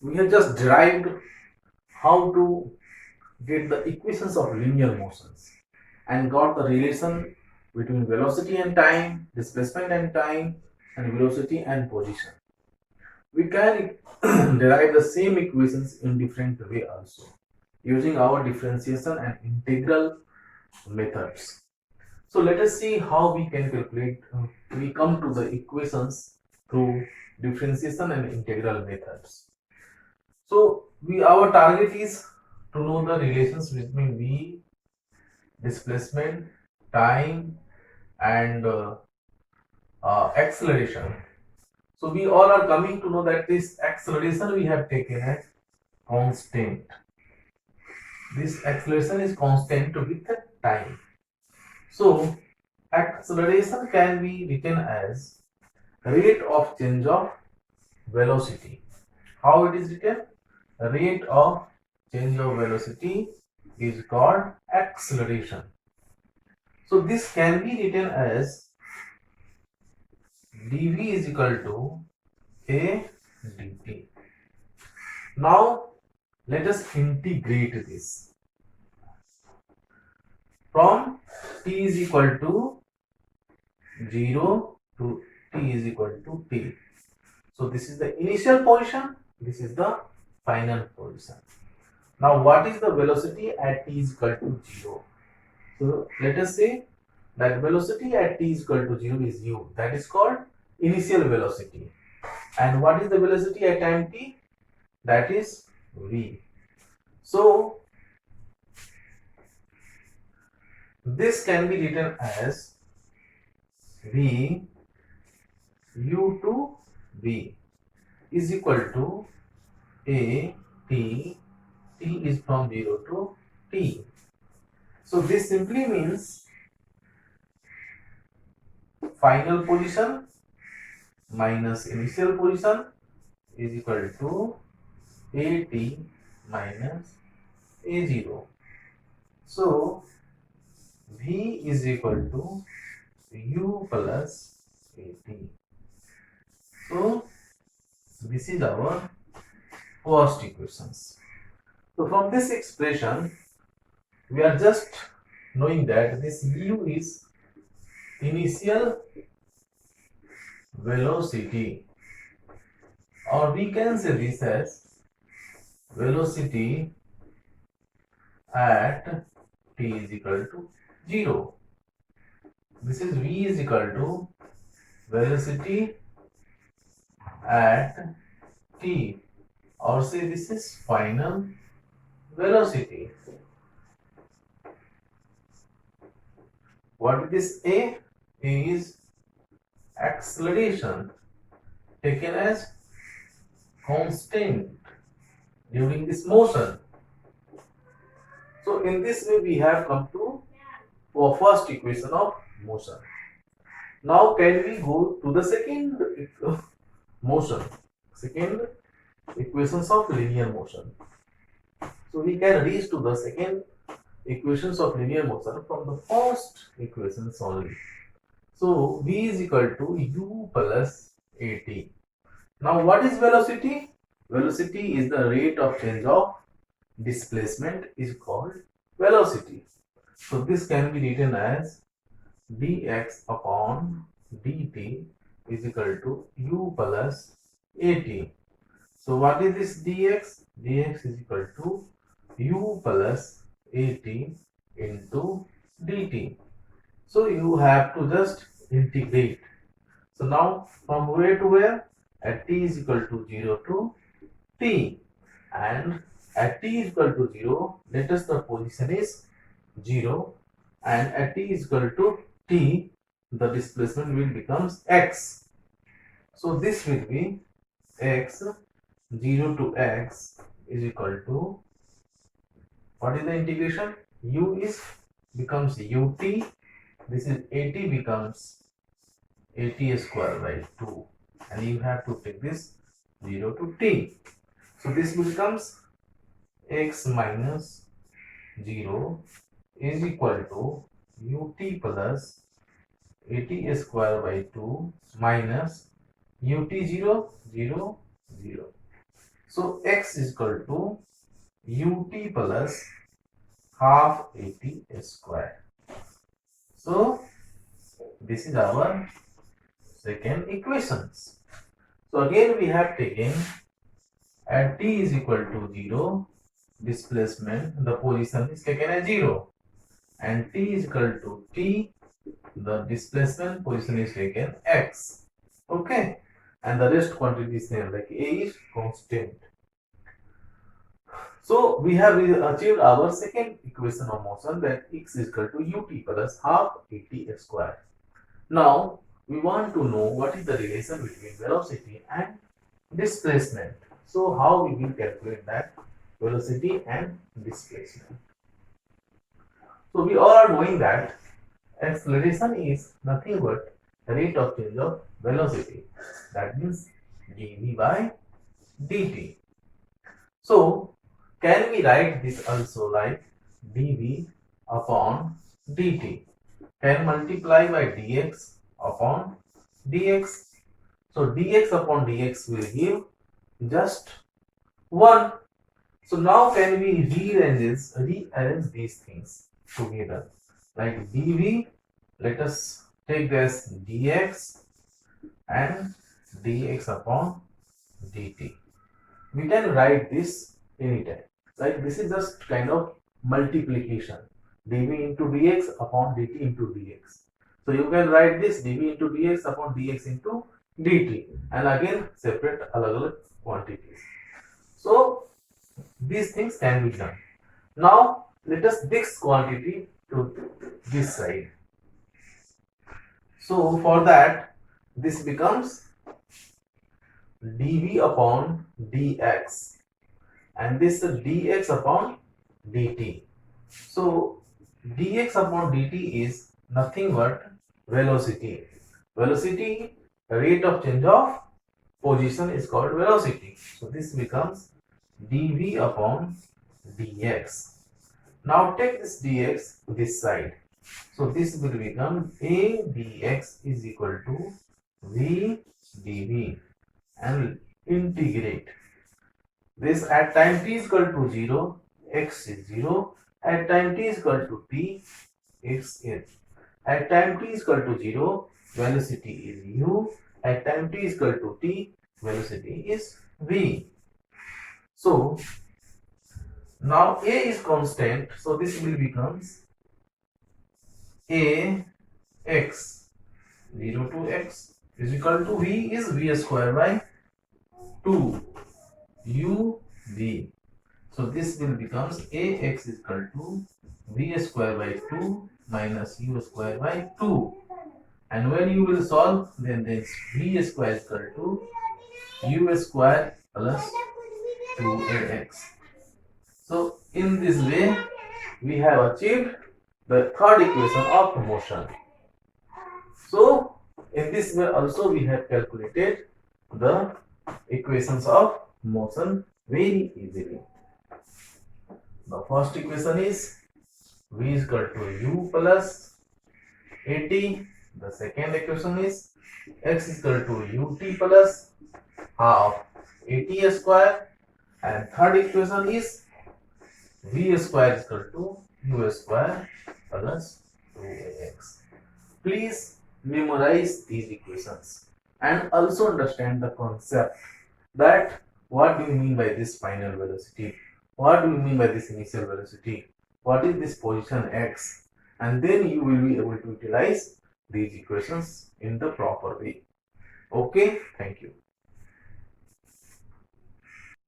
we have just derived how to get the equations of linear motions and got the relation between velocity and time, displacement and time, and velocity and position. We can derive the same equations in different way also using our differentiation and integral methods. So let us see how we can calculate, we come to the equations through differentiation and integral methods. So our target is to know the relations between v, displacement, time, and acceleration. So we all are coming to know that this acceleration we have taken as constant. This acceleration is constant with the time. So acceleration can be written as rate of change of velocity. How it is written? Rate of change of velocity is called acceleration. So this can be written as dv is equal to a dt. Now let us integrate this from t is equal to 0 to t is equal to t. So this is the initial position, this is the final position. Now what is the velocity at t is equal to 0? So let us say that velocity at t is equal to 0 is u, that is called initial velocity. And what is the velocity at time t? That is v. So this can be written as v u to v is equal to a t, t is from 0 to t. So this simply means final position minus initial position is equal to at minus a0. So v is equal to u plus at. So this is our first equations. So from this expression we are just knowing that this u is initial velocity, or we can say this as velocity at t is equal to 0. This is v is equal to velocity at t, or say this is final velocity. What is this a? A is acceleration taken as constant during this motion. So in this way we have come to our first equation of motion. Now can we go to the second motion, second equations of linear motion. So we can reach to the second equations of linear motion from the first equations only. So v is equal to u plus at. Now what is velocity? Velocity is the rate of change of displacement is called velocity. So this can be written as dx upon dt is equal to u plus at. So what is this dx? Dx is equal to u plus at into dt. So you have to just integrate. So now from where to where? At t is equal to 0 to t, and at t is equal to 0, let us the position is 0, and at t is equal to t, the displacement will becomes x. So this will be x, 0 to x is equal to, what is the integration? U is becomes ut, this is at becomes at square by 2, and you have to take this 0 to t. So this becomes x minus 0 is equal to ut plus at square by 2 minus ut 0, 0, 0. So x is equal to ut plus half at square. So this is our second equations. So again we have taken at t is equal to 0, displacement, the position is taken as 0, and t is equal to t, the displacement position is taken x. Okay, and the rest quantity is same, like a is constant. So we have achieved our second equation of motion, that x is equal to ut plus half at square. Now we want to know what is the relation between velocity and displacement. So how we will calculate that velocity and displacement? So we all are knowing that acceleration is nothing but rate of change of velocity, that means dv by dt. So can we write this also like dv upon dt? Can multiply by dx upon dx. So dx upon dx will give just 1. So now can we rearrange these things together? Like dv, let us take this dx and dx upon dt. We can write this anytime. Like this is just kind of multiplication. dv into dx upon dt into dx. So you can write this dv into dx upon dx into dt, and again separate alag quantities. So these things can be done. Now let us this quantity to this side. So for that, this becomes dv upon dx, and this is dx upon dt. So dx upon dt is nothing but velocity. Velocity, rate of change of position, is called velocity. So this becomes dv upon dx. Now take this dx this side. So this will become a dx is equal to v dv, and integrate this. At time t is equal to 0, x is 0. At time t is equal to t, x is. At time t is equal to 0, velocity is u. At time t is equal to t, velocity is v. So now a is constant, so this will becomes a x 0 to x is equal to v is v square by 2 u v. So this will becomes ax is equal to v square by 2 minus u square by 2, and when you will solve, then this v square is equal to u square plus 2ax. So in this way we have achieved the third equation of motion. So in this way also we have calculated the equations of motion very easily. The first equation is v is equal to u plus at. The second equation is x is equal to ut plus half at square, and third equation is v square is equal to u square plus 2ax. Please memorize these equations and also understand the concept, that what do you mean by this final velocity, what do you mean by this initial velocity, what is this position x, and then you will be able to utilize these equations in the proper way. Okay, thank you.